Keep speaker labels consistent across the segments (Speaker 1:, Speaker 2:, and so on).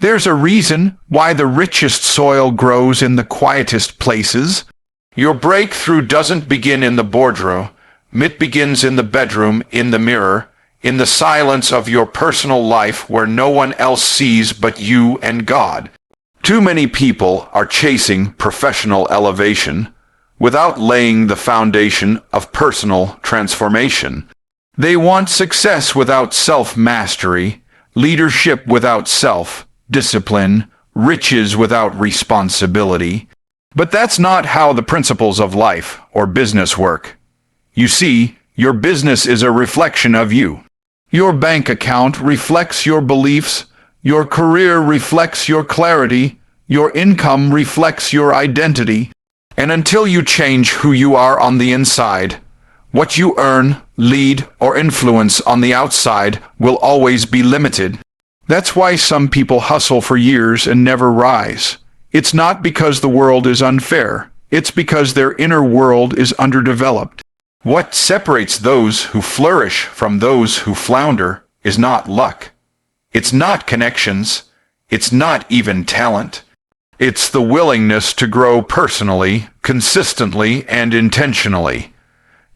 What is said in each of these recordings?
Speaker 1: There's a reason why the richest soil grows in the quietest places. Your breakthrough doesn't begin in the boardroom. It begins in the bedroom, in the mirror, in the silence of your personal life where no one else sees but you and God. Too many people are chasing professional elevation without laying the foundation of personal transformation. They want success without self-mastery, leadership without self-discipline, riches without responsibility. But that's not how the principles of life or business work. You see, your business is a reflection of you. Your bank account reflects your beliefs, your career reflects your clarity, your income reflects your identity. And until you change who you are on the inside, what you earn, lead, or influence on the outside will always be limited. That's why some people hustle for years and never rise. It's not because the world is unfair. It's because their inner world is underdeveloped. What separates those who flourish from those who flounder is not luck. It's not connections. It's not even talent. It's the willingness to grow personally, consistently, and intentionally.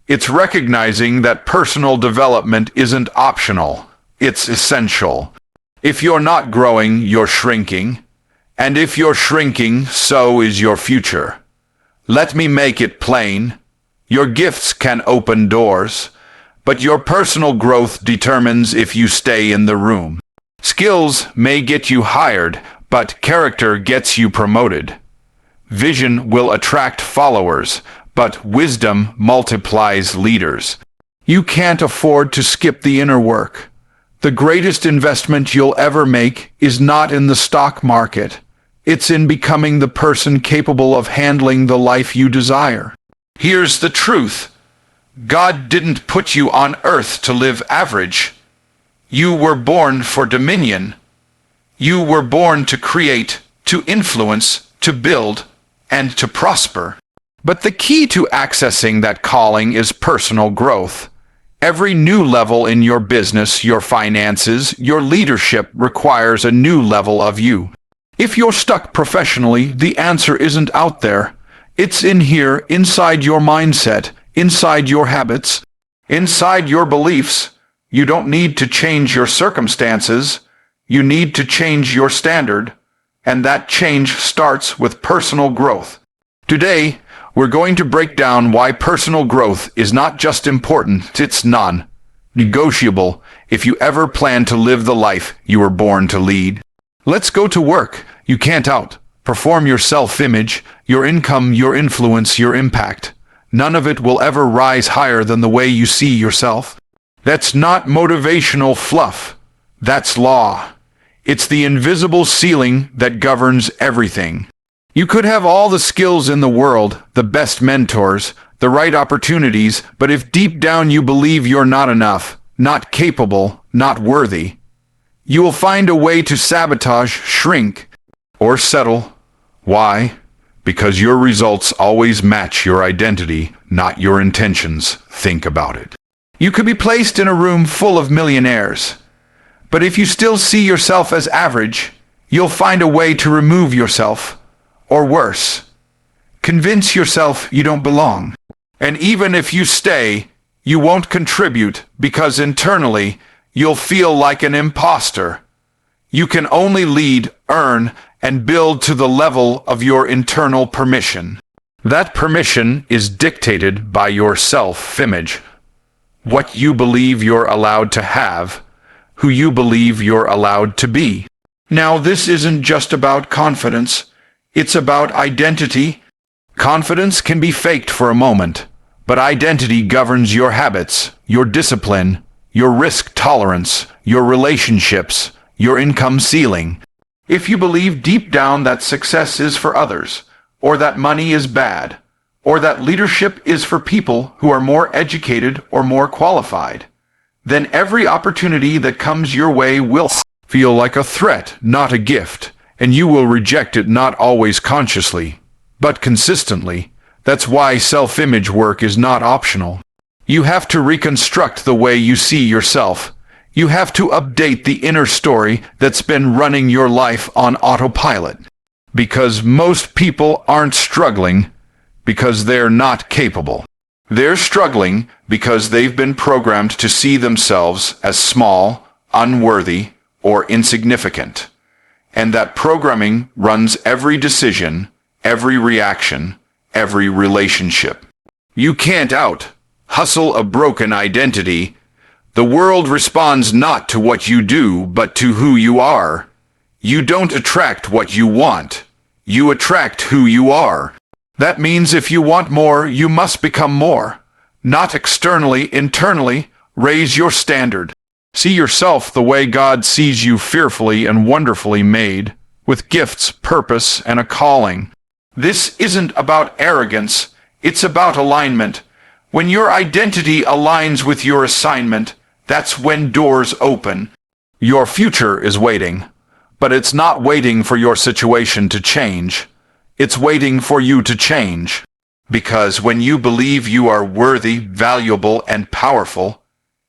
Speaker 1: It's recognizing that personal development isn't optional. It's essential. If you're not growing, you're shrinking. And if you're shrinking, so is your future. Let me make it plain. Your gifts can open doors, but your personal growth determines if you stay in the room. Skills may get you hired, but character gets you promoted. Vision will attract followers, but wisdom multiplies leaders. You can't afford to skip the inner work. The greatest investment you'll ever make is not in the stock market. It's in becoming the person capable of handling the life you desire. Here's the truth. God didn't put you on earth to live average. You were born for dominion. You were born to create, to influence, to build, and to prosper. But the key to accessing that calling is personal growth. Every new level in your business, your finances, your leadership requires a new level of you. If you're stuck professionally, the answer isn't out there. It's in here, inside your mindset, inside your habits, inside your beliefs. You don't need to change your circumstances. You need to change your standard, and that change starts with personal growth. Today, we're going to break down why personal growth is not just important, it's non-negotiable if you ever plan to live the life you were born to lead. Let's go to work. You can't outperform your self-image, your income, your influence, your impact. None of it will ever rise higher than the way you see yourself. That's not motivational fluff. That's law. It's the invisible ceiling that governs everything. You could have all the skills in the world, the best mentors, the right opportunities, but if deep down you believe you're not enough, not capable, not worthy, you will find a way to sabotage, shrink, or settle. Why? Because your results always match your identity, not your intentions. Think about it. You could be placed in a room full of millionaires, but if you still see yourself as average, you'll find a way to remove yourself. Or worse, convince yourself you don't belong. And even if you stay, you won't contribute because internally you'll feel like an imposter. You can only lead, earn, and build to the level of your internal permission. That permission is dictated by your self-image. What you believe you're allowed to have, who you believe you're allowed to be. Now, this isn't just about confidence. It's about identity. Confidence can be faked for a moment, but identity governs your habits, your discipline, your risk tolerance, your relationships, your income ceiling. If you believe deep down that success is for others, or that money is bad, or that leadership is for people who are more educated or more qualified, then every opportunity that comes your way will feel like a threat, not a gift. And you will reject it not always consciously, but consistently. That's why self-image work is not optional. You have to reconstruct the way you see yourself. You have to update the inner story that's been running your life on autopilot. Because most people aren't struggling because they're not capable. They're struggling because they've been programmed to see themselves as small, unworthy, or insignificant. And that programming runs every decision, every reaction, every relationship. You can't hustle a broken identity. The world responds not to what you do, but to who you are. You don't attract what you want. You attract who you are. That means if you want more, you must become more. Not externally, internally. Raise your standard. See yourself the way God sees you, fearfully and wonderfully made, with gifts, purpose, and a calling. This isn't about arrogance. It's about alignment. When your identity aligns with your assignment, that's when doors open. Your future is waiting, but it's not waiting for your situation to change. It's waiting for you to change. Because when you believe you are worthy, valuable, and powerful,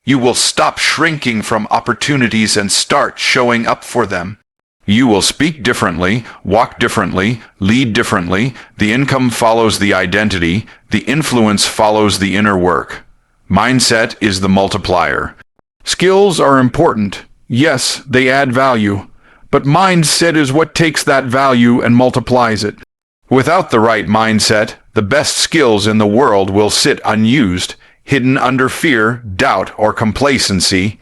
Speaker 1: you will stop shrinking from opportunities and start showing up for them. You will speak differently, walk differently, lead differently. The income follows the identity. The influence follows the inner work. Mindset is the multiplier. Skills are important. Yes, they add value. But mindset is what takes that value and multiplies it. Without the right mindset, the best skills in the world will sit unused, hidden under fear, doubt, or complacency.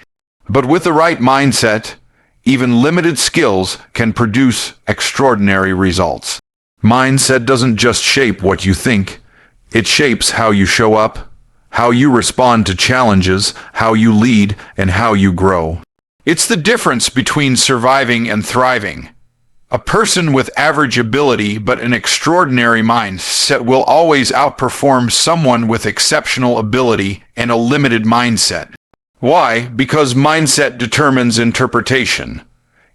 Speaker 1: But with the right mindset, even limited skills can produce extraordinary results. Mindset doesn't just shape what you think. It shapes how you show up, how you respond to challenges, how you lead, and how you grow. It's the difference between surviving and thriving. A person with average ability but an extraordinary mindset will always outperform someone with exceptional ability and a limited mindset. Why? Because mindset determines interpretation.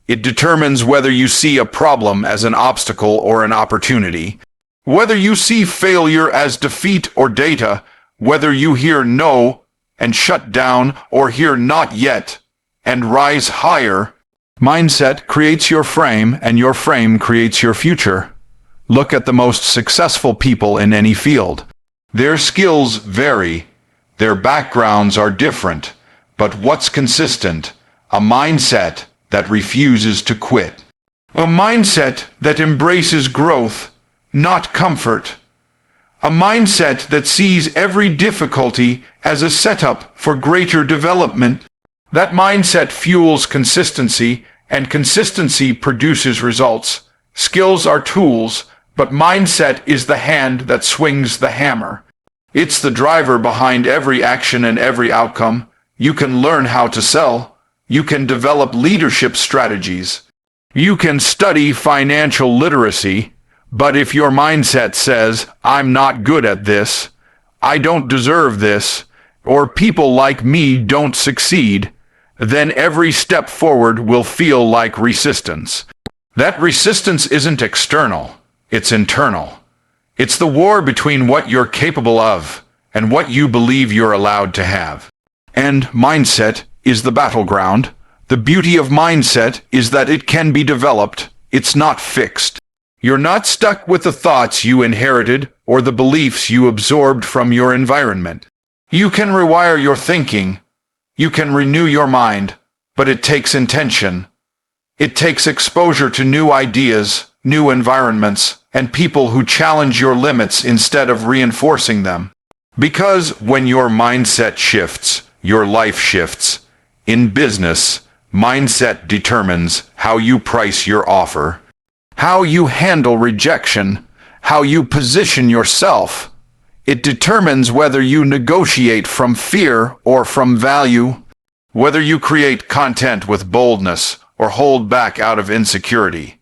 Speaker 1: It determines whether you see a problem as an obstacle or an opportunity, whether you see failure as defeat or data, whether you hear no and shut down or hear not yet and rise higher. Mindset creates your frame, and your frame creates your future. Look at the most successful people in any field. Their skills vary. Their backgrounds are different. But what's consistent? A mindset that refuses to quit. A mindset that embraces growth, not comfort. A mindset that sees every difficulty as a setup for greater development. That mindset fuels consistency, and consistency produces results. Skills are tools, but mindset is the hand that swings the hammer. It's the driver behind every action and every outcome. You can learn how to sell. You can develop leadership strategies. You can study financial literacy, but if your mindset says, "I'm not good at this," "I don't deserve this," or "people like me don't succeed," then every step forward will feel like resistance. That resistance isn't external, it's internal. It's the war between what you're capable of and what you believe you're allowed to have. And mindset is the battleground. The beauty of mindset is that it can be developed. It's not fixed. You're not stuck with the thoughts you inherited or the beliefs you absorbed from your environment. You can rewire your thinking. You can renew your mind, but it takes intention. It takes exposure to new ideas, new environments, and people who challenge your limits instead of reinforcing them. Because when your mindset shifts, your life shifts. In business, mindset determines how you price your offer, how you handle rejection, how you position yourself. It determines whether you negotiate from fear or from value, whether you create content with boldness or hold back out of insecurity.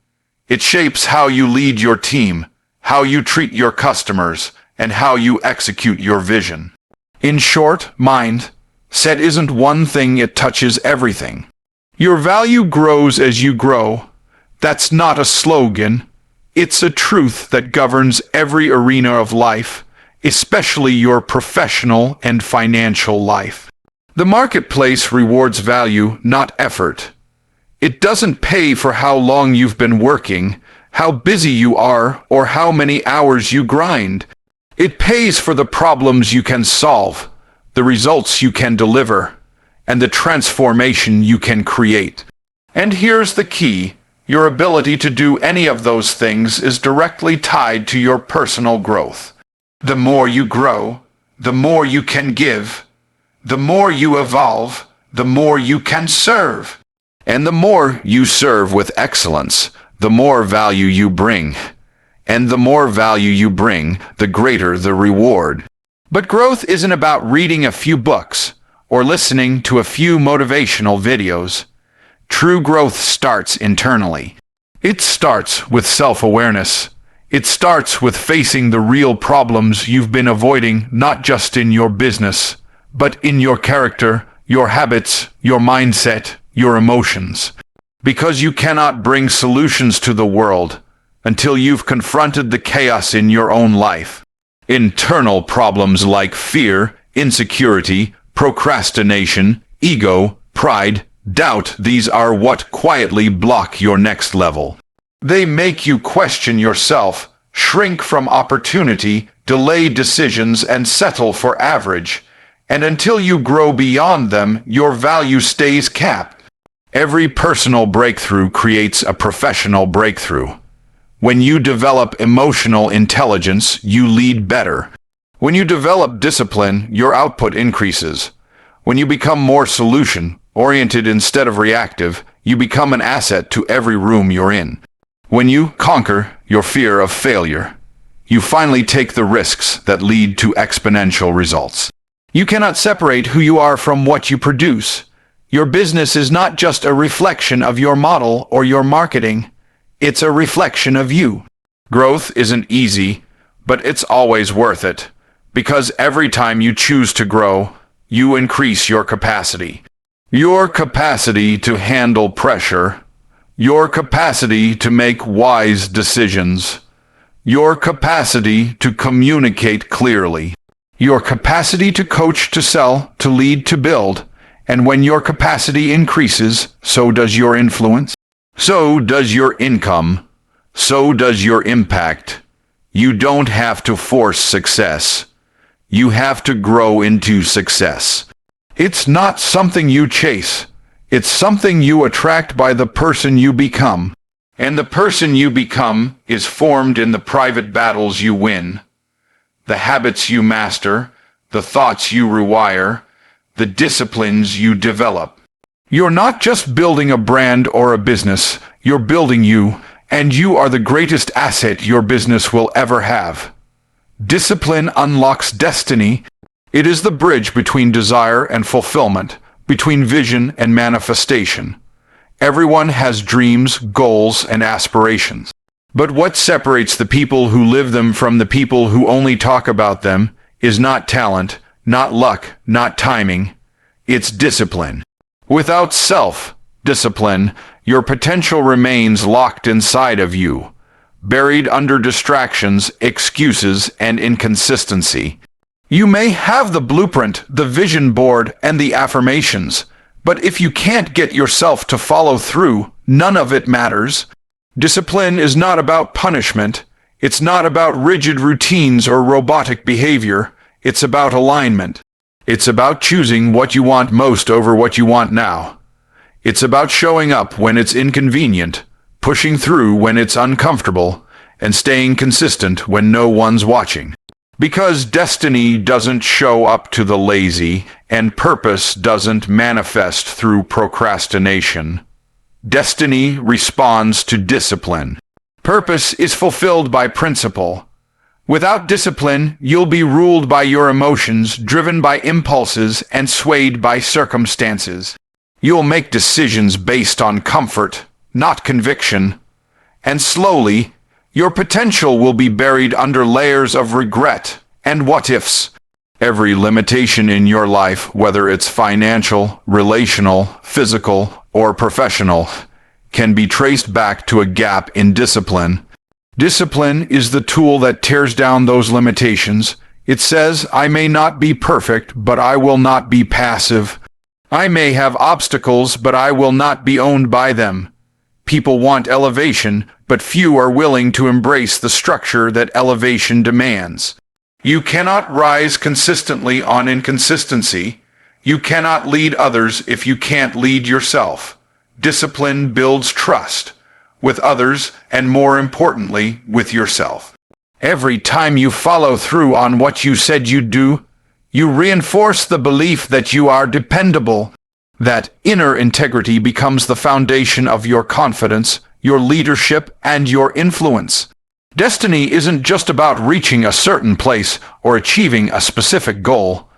Speaker 1: It shapes how you lead your team, how you treat your customers, and how you execute your vision. In short, mindset isn't one thing, it touches everything. Your value grows as you grow. That's not a slogan. It's a truth that governs every arena of life, especially your professional and financial life. The marketplace rewards value, not effort. It doesn't pay for how long you've been working, how busy you are, or how many hours you grind. It pays for the problems you can solve, the results you can deliver, and the transformation you can create. And here's the key: your ability to do any of those things is directly tied to your personal growth. The more you grow, the more you can give. The more you evolve, the more you can serve. And the more you serve with excellence, the more value you bring. And the more value you bring, the greater the reward. But growth isn't about reading a few books or listening to a few motivational videos. True growth starts internally. It starts with self-awareness. It starts with facing the real problems you've been avoiding, not just in your business, but in your character, your habits, your mindset, your emotions. Because you cannot bring solutions to the world until you've confronted the chaos in your own life. Internal problems like fear, insecurity, procrastination, ego, pride, doubt, these are what quietly block your next level. They make you question yourself, shrink from opportunity, delay decisions, and settle for average. And until you grow beyond them, your value stays capped. Every personal breakthrough creates a professional breakthrough. When you develop emotional intelligence, you lead better. When you develop discipline, your output increases. When you become more solution-oriented instead of reactive, you become an asset to every room you're in. When you conquer your fear of failure, you finally take the risks that lead to exponential results. You cannot separate who you are from what you produce. Your business is not just a reflection of your model or your marketing. It's a reflection of you. Growth isn't easy, but it's always worth it. Because every time you choose to grow, you increase your capacity. Your capacity to handle pressure. Your capacity to make wise decisions. Your capacity to communicate clearly. Your capacity to coach, to sell, to lead, to build. And when your capacity increases, so does your influence. So does your income. So does your impact. You don't have to force success. You have to grow into success. It's not something you chase. It's something you attract by the person you become. And the person you become is formed in the private battles you win, the habits you master, the thoughts you rewire, the disciplines you develop. You're not just building a brand or a business, you're building you, and you are the greatest asset your business will ever have. Discipline unlocks destiny. It is the bridge between desire and fulfillment, between vision and manifestation. Everyone has dreams, goals, and aspirations. But what separates the people who live them from the people who only talk about them is not talent, not luck, not timing. It's discipline. Without self-discipline, your potential remains locked inside of you, buried under distractions, excuses, and inconsistency. You may have the blueprint, the vision board, and the affirmations, but if you can't get yourself to follow through, none of it matters. Discipline is not about punishment. It's not about rigid routines or robotic behavior. It's about alignment. It's about choosing what you want most over what you want now. It's about showing up when it's inconvenient, pushing through when it's uncomfortable, and staying consistent when no one's watching. Because destiny doesn't show up to the lazy, and purpose doesn't manifest through procrastination. Destiny responds to discipline. Purpose is fulfilled by principle. Without discipline, you'll be ruled by your emotions, driven by impulses, and swayed by circumstances. You'll make decisions based on comfort, not conviction. And slowly, your potential will be buried under layers of regret and what-ifs. Every limitation in your life, whether it's financial, relational, physical, or professional, can be traced back to a gap in discipline. Discipline is the tool that tears down those limitations. It says, I may not be perfect, but I will not be passive. I may have obstacles, but I will not be owned by them. People want elevation, but few are willing to embrace the structure that elevation demands. You cannot rise consistently on inconsistency. You cannot lead others if you can't lead yourself. Discipline builds trust with others and, more importantly, with yourself. Every time you follow through on what you said you'd do, you reinforce the belief that you are dependable. That inner integrity becomes the foundation of your confidence, your leadership, and your influence. Destiny isn't just about reaching a certain place or achieving a specific goal.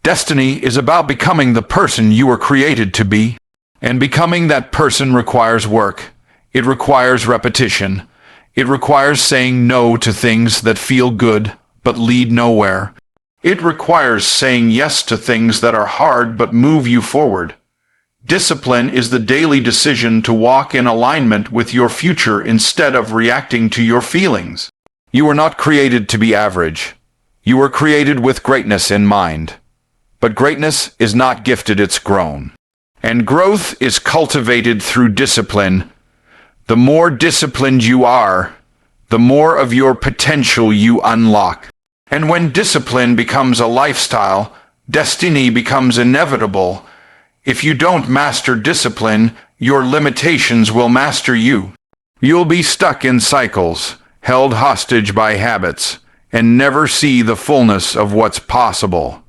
Speaker 1: Destiny is about becoming the person you were created to be. And becoming that person requires work. It requires repetition. It requires saying no to things that feel good but lead nowhere. It requires saying yes to things that are hard but move you forward. Discipline is the daily decision to walk in alignment with your future instead of reacting to your feelings. You were not created to be average. You were created with greatness in mind. But greatness is not gifted, it's grown. And growth is cultivated through discipline. The more disciplined you are, the more of your potential you unlock. And when discipline becomes a lifestyle, destiny becomes inevitable. If you don't master discipline, your limitations will master you. You'll be stuck in cycles, held hostage by habits, and never see the fullness of what's possible.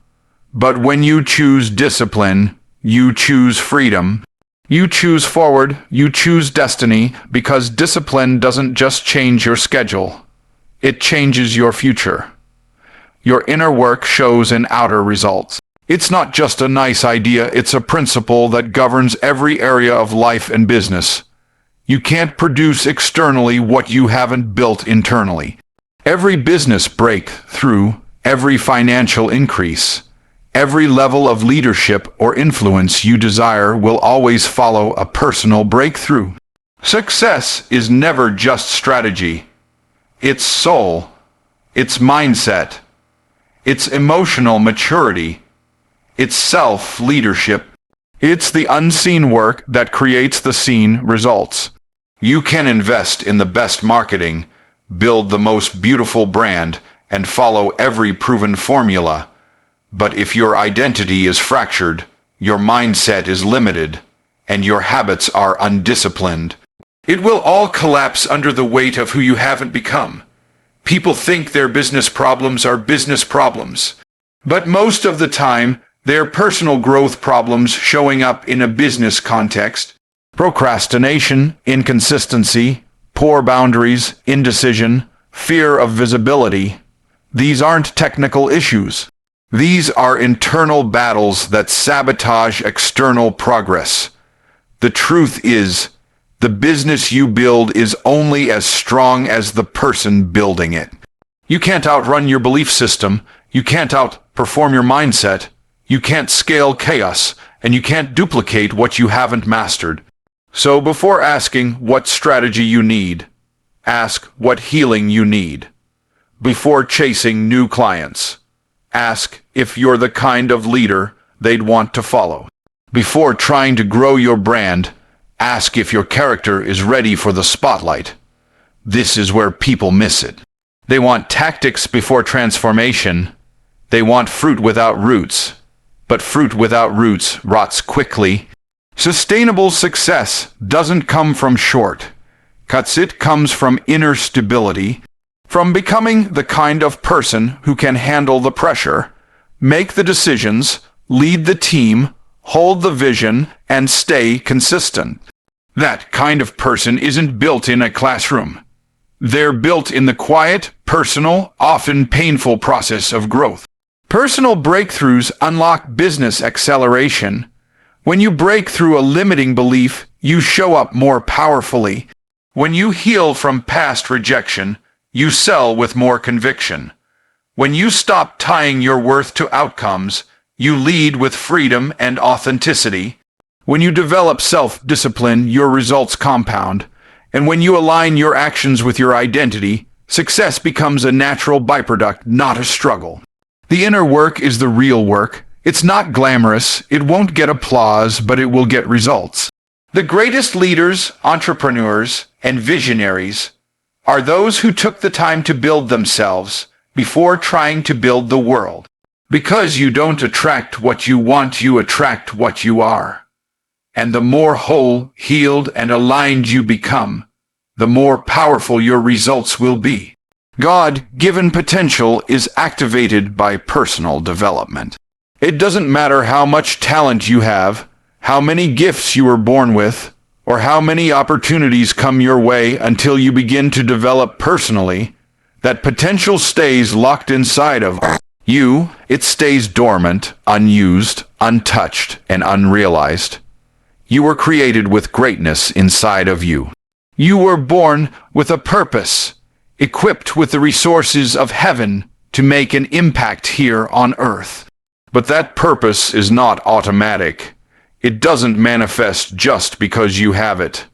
Speaker 1: But when you choose discipline, you choose freedom. You choose forward, you choose destiny, because discipline doesn't just change your schedule. It changes your future. Your inner work shows in outer results. It's not just a nice idea, it's a principle that governs every area of life and business. You can't produce externally what you haven't built internally. Every business breakthrough, every financial increase, every level of leadership or influence you desire will always follow a personal breakthrough. Success is never just strategy. It's soul, it's mindset, it's emotional maturity, it's self-leadership. It's the unseen work that creates the seen results. You can invest in the best marketing, build the most beautiful brand, and follow every proven formula. But if your identity is fractured, your mindset is limited, and your habits are undisciplined, it will all collapse under the weight of who you haven't become. People think their business problems are business problems, but most of the time, they're personal growth problems showing up in a business context. Procrastination, inconsistency, poor boundaries, indecision, fear of visibility. These aren't technical issues. These are internal battles that sabotage external progress. The truth is, the business you build is only as strong as the person building it. You can't outrun your belief system. You can't outperform your mindset. You can't scale chaos, and you can't duplicate what you haven't mastered. So before asking what strategy you need, ask what healing you need. Before chasing new clients, ask if you're the kind of leader they'd want to follow. Before trying to grow your brand, ask if your character is ready for the spotlight. This is where people miss it. They want tactics before transformation. They want fruit without roots. But fruit without roots rots quickly. Sustainable success doesn't come from shortcuts. It comes from inner stability, from becoming the kind of person who can handle the pressure, make the decisions, lead the team, hold the vision, and stay consistent. That kind of person isn't built in a classroom. They're built in the quiet, personal, often painful process of growth. Personal breakthroughs unlock business acceleration. When you break through a limiting belief, you show up more powerfully. When you heal from past rejection, you sell with more conviction. When you stop tying your worth to outcomes, you lead with freedom and authenticity. When you develop self-discipline, your results compound. And when you align your actions with your identity, success becomes a natural byproduct, not a struggle. The inner work is the real work. It's not glamorous, it won't get applause, but it will get results. The greatest leaders, entrepreneurs, and visionaries are those who took the time to build themselves before trying to build the world. Because you don't attract what you want, you attract what you are. And the more whole, healed, and aligned you become, the more powerful your results will be. God-given potential is activated by personal development. It doesn't matter how much talent you have, how many gifts you were born with, or how many opportunities come your way until you begin to develop personally. That potential stays locked inside of you. It stays dormant, unused, untouched, and unrealized. You were created with greatness inside of you. You were born with a purpose, equipped with the resources of heaven to make an impact here on earth. But that purpose is not automatic. It doesn't manifest just because you have it.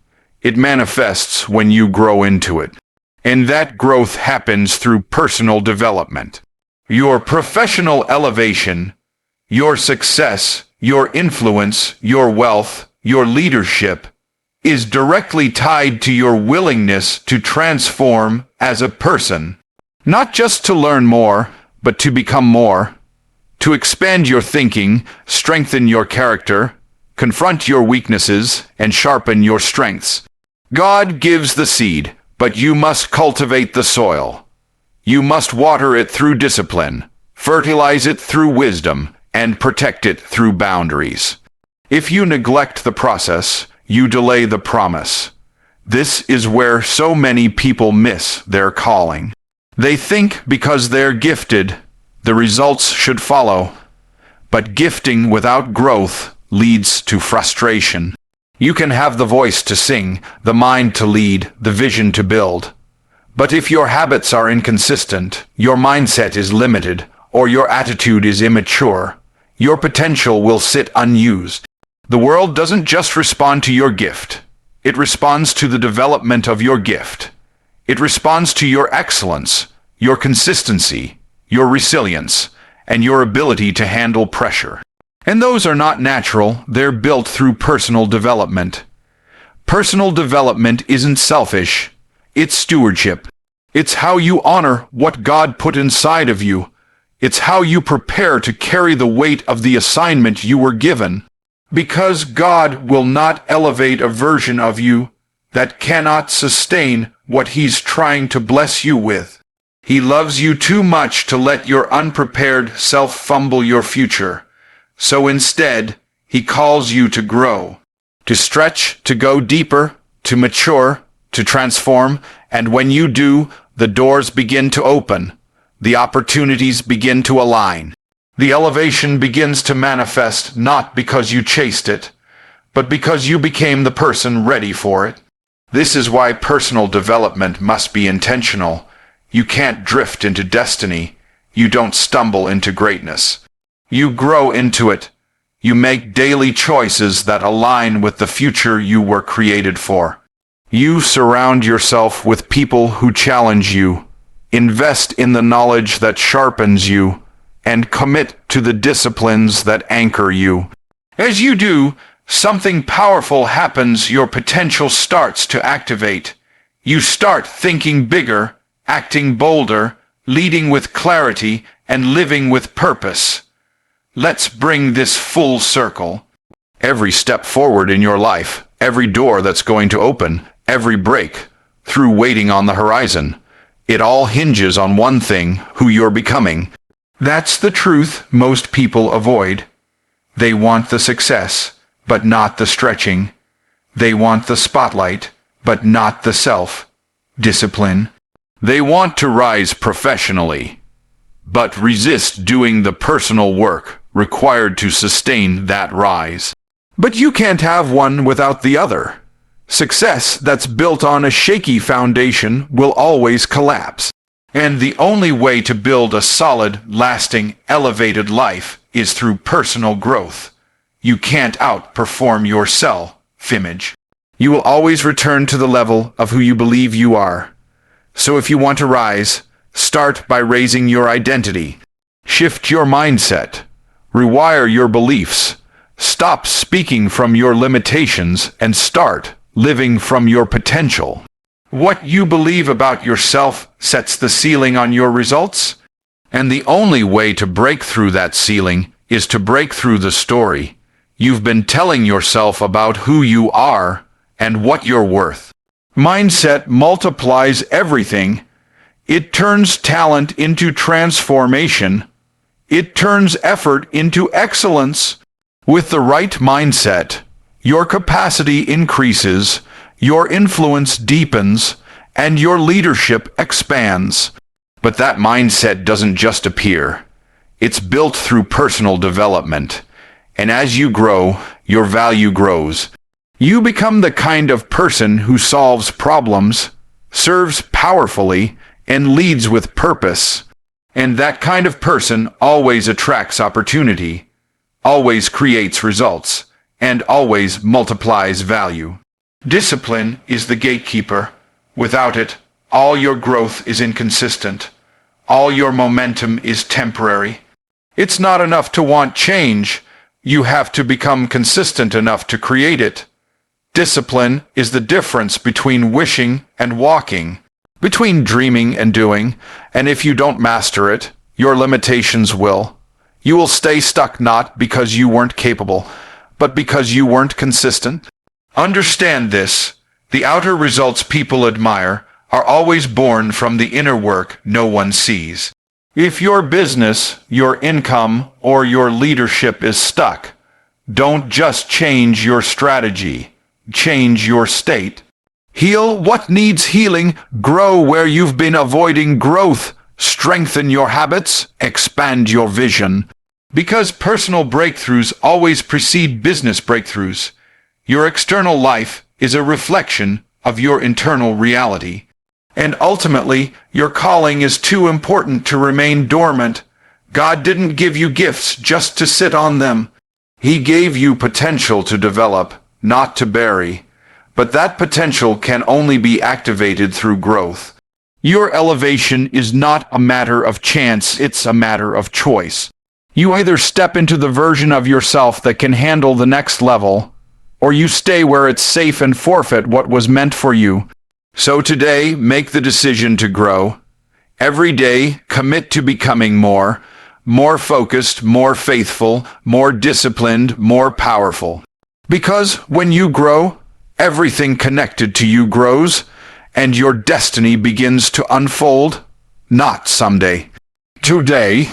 Speaker 1: It manifests when you grow into it. And that growth happens through personal development. Your professional elevation, your success, your influence, your wealth, your leadership is directly tied to your willingness to transform as a person. Not just to learn more, but to become more. To expand your thinking, strengthen your character, confront your weaknesses, and sharpen your strengths. God gives the seed, but you must cultivate the soil. You must water it through discipline, fertilize it through wisdom, and protect it through boundaries. If you neglect the process, you delay the promise. This is where so many people miss their calling. They think because they're gifted, the results should follow. But gifting without growth leads to frustration. You can have the voice to sing, the mind to lead, the vision to build. But if your habits are inconsistent, your mindset is limited, or your attitude is immature, your potential will sit unused. The world doesn't just respond to your gift. It responds to the development of your gift. It responds to your excellence, your consistency, your resilience, and your ability to handle pressure. And those are not natural, they're built through personal development. Personal development isn't selfish, it's stewardship. It's how you honor what God put inside of you. It's how you prepare to carry the weight of the assignment you were given. Because God will not elevate a version of you that cannot sustain what He's trying to bless you with. He loves you too much to let your unprepared self fumble your future. So instead, He calls you to grow, to stretch, to go deeper, to mature, to transform, and when you do, the doors begin to open, the opportunities begin to align. The elevation begins to manifest not because you chased it, but because you became the person ready for it. This is why personal development must be intentional. You can't drift into destiny. You don't stumble into greatness. You grow into it. You make daily choices that align with the future you were created for. You surround yourself with people who challenge you, invest in the knowledge that sharpens you, and commit to the disciplines that anchor you. As you do, something powerful happens. Your potential starts to activate. You start thinking bigger, acting bolder, leading with clarity, and living with purpose. Let's bring this full circle. Every step forward in your life, every door that's going to open, every break through waiting on the horizon, it all hinges on one thing: who you're becoming. That's the truth most people avoid. They want the success, but not the stretching. They want the spotlight, but not the self-discipline. They want to rise professionally, but resist doing the personal work required to sustain that rise. But you can't have one without the other. Success that's built on a shaky foundation will always collapse. And the only way to build a solid, lasting, elevated life is through personal growth. You can't outperform your self-image. You will always return to the level of who you believe you are. So if you want to rise, start by raising your identity. Shift your mindset. Rewire your beliefs. Stop speaking from your limitations and start living from your potential. What you believe about yourself sets the ceiling on your results, and the only way to break through that ceiling is to break through the story you've been telling yourself about who you are and what you're worth. Mindset multiplies everything. It turns talent into transformation. It turns effort into excellence. With the right mindset, your capacity increases, your influence deepens, and your leadership expands. But that mindset doesn't just appear. It's built through personal development. And as you grow, your value grows. You become the kind of person who solves problems, serves powerfully, and leads with purpose. And that kind of person always attracts opportunity, always creates results, and always multiplies value. Discipline is the gatekeeper. Without it, all your growth is inconsistent. All your momentum is temporary. It's not enough to want change. You have to become consistent enough to create it. Discipline is the difference between wishing and walking, between dreaming and doing, and if you don't master it, your limitations will. You will stay stuck not because you weren't capable, but because you weren't consistent. Understand this: the outer results people admire are always born from the inner work no one sees. If your business, your income, or your leadership is stuck, don't just change your strategy. Change your state. Heal what needs healing. Grow where you've been avoiding growth. Strengthen your habits. Expand your vision. Because personal breakthroughs always precede business breakthroughs. Your external life is a reflection of your internal reality. And ultimately, your calling is too important to remain dormant. God didn't give you gifts just to sit on them. He gave you potential to develop, not to bury. But that potential can only be activated through growth. Your elevation is not a matter of chance, it's a matter of choice. You either step into the version of yourself that can handle the next level, or you stay where it's safe and forfeit what was meant for you. So today, make the decision to grow. Every day, commit to becoming more focused, more faithful, more disciplined, more powerful. Because when you grow, everything connected to you grows, and your destiny begins to unfold, not someday. Today.